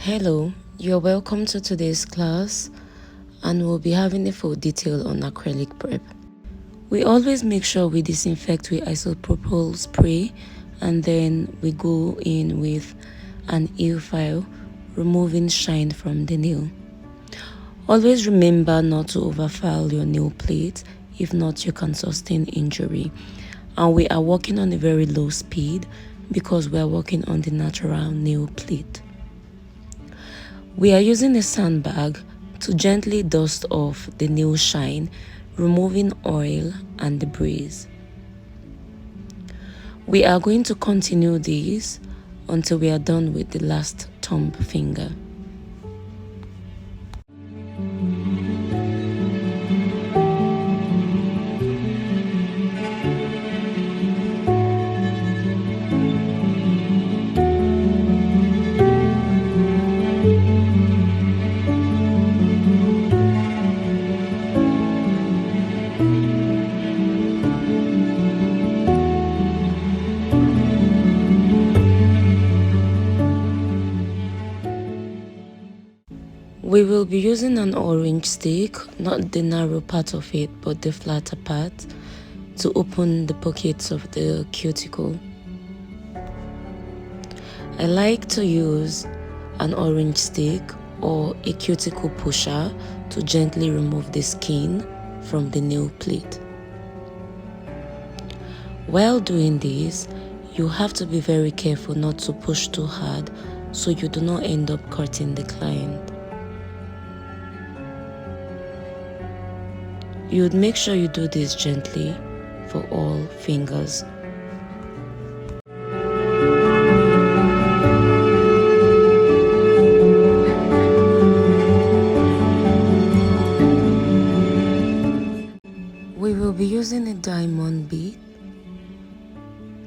Hello, you're welcome to today's class, and we'll be having a full detail on acrylic prep. We always make sure we disinfect with isopropyl spray, and then we go in with an adhere file, removing shine from the nail. Always remember not to overfile your nail plate, if not you can sustain injury. And we are working on a very low speed because we are working on the natural nail plate. We are using a sandbag to gently dust off the nail shine, removing oil and debris. We are going to continue this until we are done with the last thumb finger. We will be using an orange stick, not the narrow part of it, but the flatter part, to open the pockets of the cuticle. I like to use an orange stick or a cuticle pusher to gently remove the skin from the nail plate. While doing this, you have to be very careful not to push too hard so you do not end up cutting the client. You would make sure you do this gently for all fingers. We will be using a diamond bead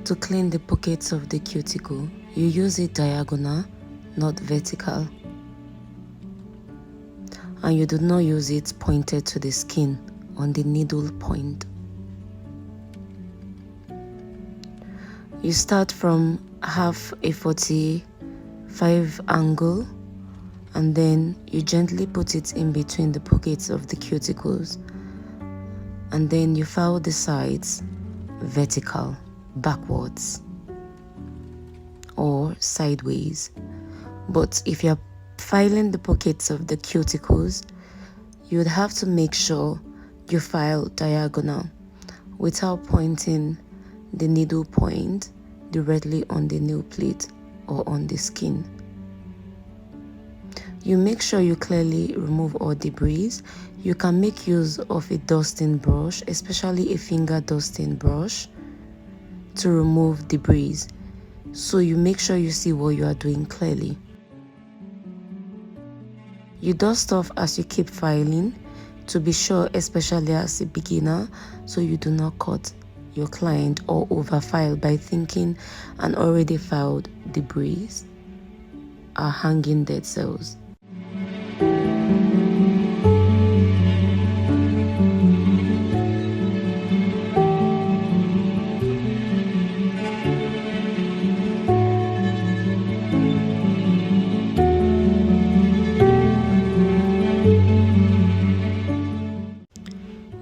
to clean the pockets of the cuticle. You use it diagonal, not vertical. And you do not use it pointed to the skin on the needle point. You start from half a 45 angle, and then you gently put it in between the pockets of the cuticles, and then you file the sides vertical, backwards or sideways. But if you're filing the pockets of the cuticles, you would have to make sure you file diagonal without pointing the needle point directly on the nail plate or on the skin. You make sure you clearly remove all debris. You can make use of a dusting brush, especially a finger dusting brush, to remove debris. So you make sure you see what you are doing clearly. You dust off as you keep filing, to be sure, especially as a beginner, so you do not cut your client or overfile by thinking an already filed debris are hanging dead cells.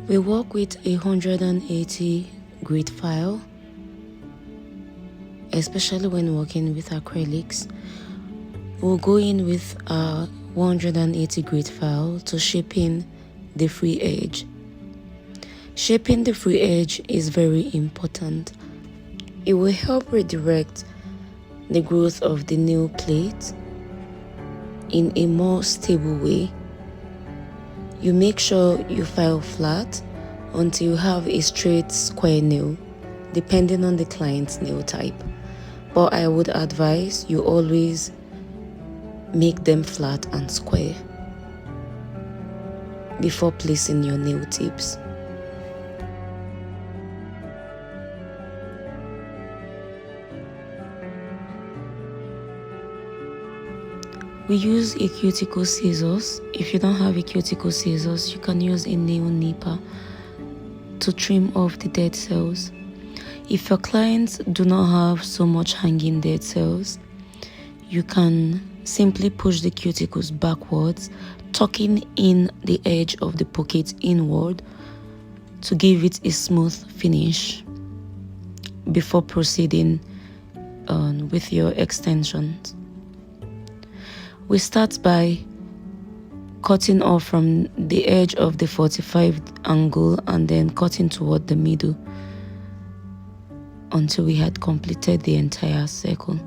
We work with a 180 grit file, especially when working with acrylics. We'll go in with a 180 grit file to shape in the free edge. Shaping the free edge is very important. It will help redirect the growth of the nail plate in a more stable way. You make sure you file flat until you have a straight square nail, depending on the client's nail type. But I would advise you always make them flat and square before placing your nail tips. We use a cuticle scissors. If you don't have a cuticle scissors, you can use a nail nipper to trim off the dead cells. If your clients do not have so much hanging dead cells, you can Simply push the cuticles backwards, tucking in the edge of the pocket inward to give it a smooth finish before proceeding with your extensions. We start by cutting off from the edge of the 45 angle and then cutting toward the middle until we had completed the entire circle.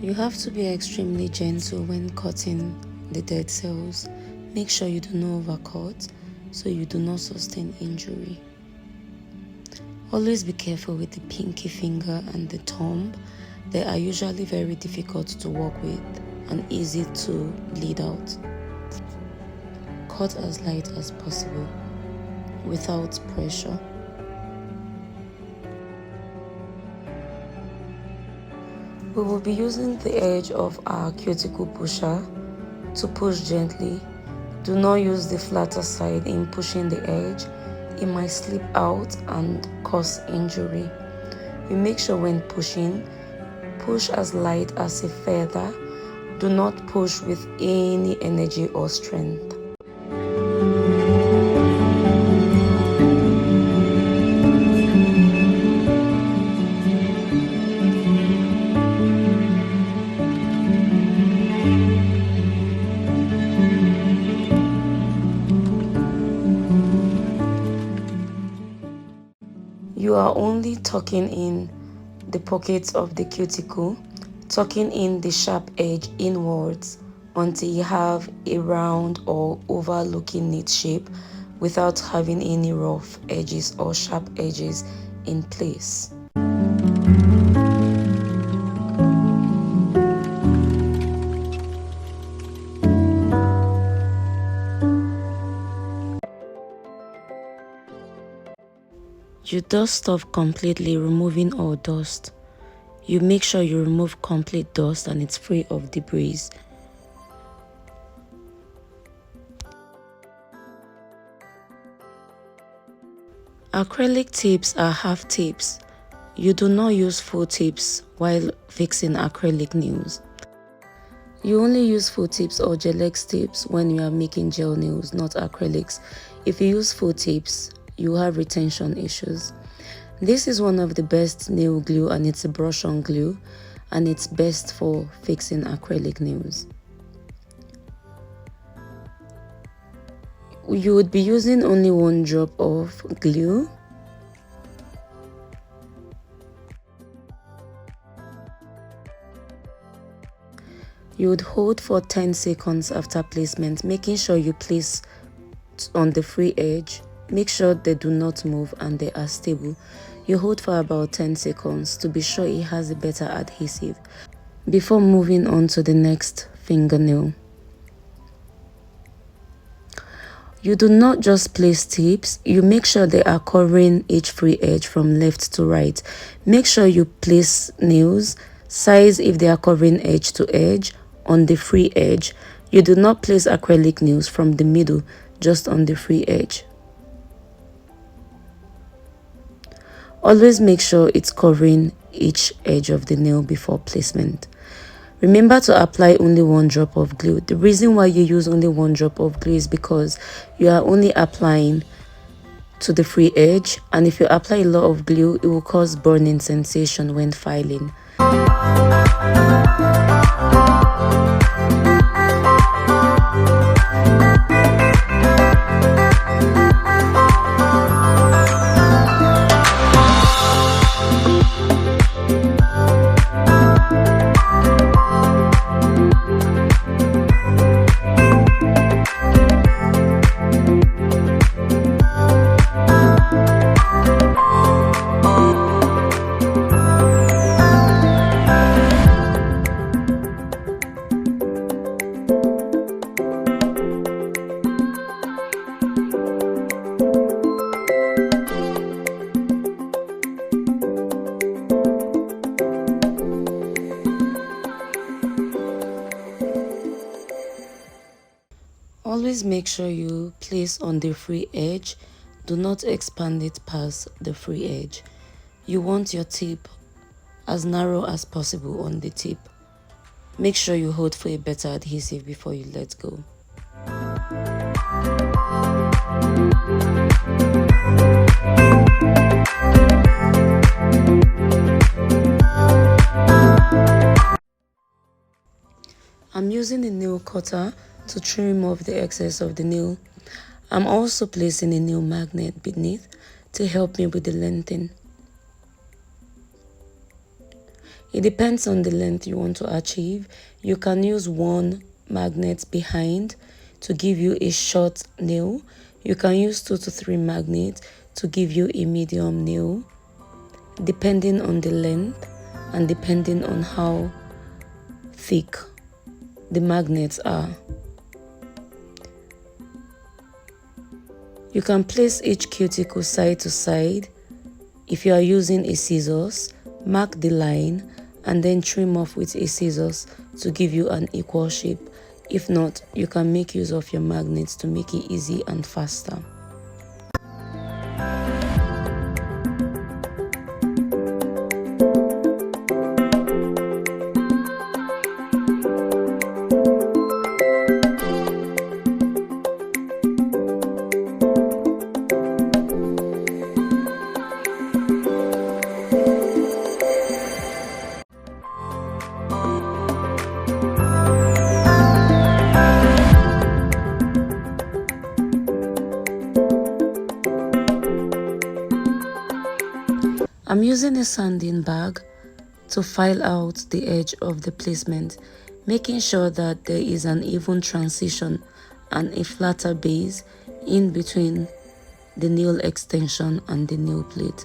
You have to be extremely gentle when cutting the dead cells. Make sure you do not overcut so you do not sustain injury. Always be careful with the pinky finger and the thumb. They are usually very difficult to work with and easy to bleed out. Cut as light as possible without pressure. We will be using the edge of our cuticle pusher to push gently. Do not use the flatter side in pushing the edge. It might slip out and cause injury. You make sure when pushing, push as light as a feather. Do not push with any energy or strength. You are only tucking in the pockets of the cuticle, tucking in the sharp edge inwards until you have a round or oval looking neat shape without having any rough edges or sharp edges in place. You dust off completely, removing all dust. You make sure you remove complete dust and it's free of debris. Acrylic tips are half tips. You do not use full tips while fixing acrylic nails. You only use full tips or gel-X tips when you are making gel nails, not acrylics. If you use full tips, you have retention issues. This is one of the best nail glue and it's a brush-on glue and it's best for fixing acrylic nails. You would be using only 1 drop of glue. You would hold for 10 seconds after placement, making sure you place on the free edge. Make sure they do not move and they are stable. You hold for about 10 seconds to be sure it has a better adhesive before moving on to the next fingernail. You do not just place tips, you make sure they are covering each free edge from left to right. Make sure you place nails, size if they are covering edge to edge on the free edge. You do not place acrylic nails from the middle, just on the free edge. Always make sure it's covering each edge of the nail before placement. Remember to apply only 1 drop of glue. The reason why you use only 1 drop of glue is because you are only applying to the free edge, and if you apply a lot of glue, it will cause burning sensation when filing. Always make sure you place on the free edge. Do not expand it past the free edge. You want your tip as narrow as possible on the tip. Make sure you hold for a better adhesive before you let go. I'm using a nail cutter to trim off the excess of the nail. I'm also placing a nail magnet beneath to help me with the lengthening. It depends on the length you want to achieve. You can use one magnet behind to give you a short nail. You can use 2 to 3 magnets to give you a medium nail, depending on the length and depending on how thick the magnets are. You can place each cuticle side to side. If you are using a scissors, mark the line and then trim off with a scissors to give you an equal shape. If not, you can make use of your magnets to make it easy and faster. I'm using a sanding bag to file out the edge of the placement, making sure that there is an even transition and a flatter base in between the nail extension and the nail plate.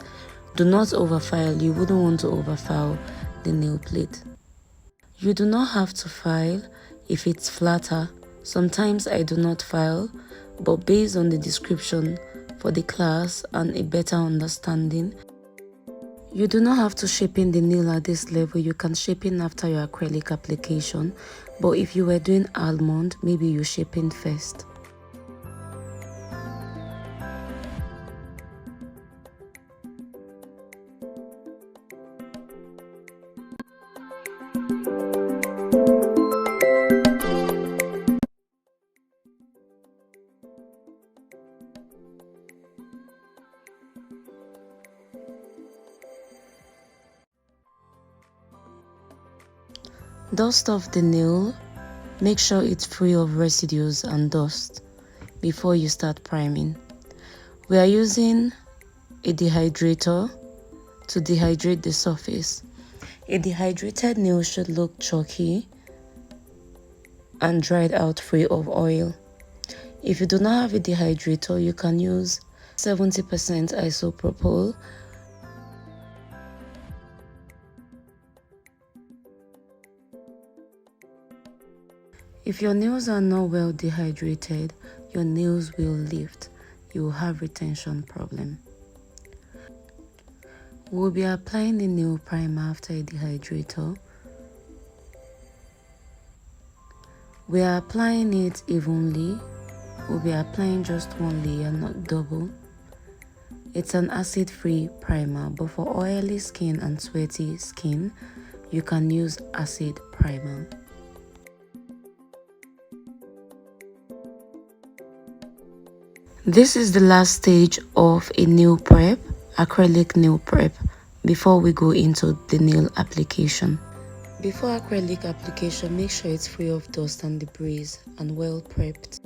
Do not overfile. You wouldn't want to overfile the nail plate. You do not have to file if it's flatter. Sometimes I do not file, but based on the description for the class and a better understanding, you do not have to shape in the nail at this level. You can shape in after your acrylic application, but if you were doing almond, maybe you shape in first. Dust off the nail. Make sure it's free of residues and dust before you start priming. We are using a dehydrator to dehydrate the surface. A dehydrated nail should look chalky and dried out, free of oil. If you do not have a dehydrator, you can use 70% isopropyl. If your nails are not well dehydrated, your nails will lift. You will have retention problem. We'll be applying the nail primer after a dehydrator. We are applying it evenly. We'll be applying just one layer, not double. It's an acid-free primer, but for oily skin and sweaty skin, you can use acid primer. This is the last stage of a nail prep, acrylic nail prep, before we go into the nail application. Before acrylic application, make sure it's free of dust and debris and well prepped.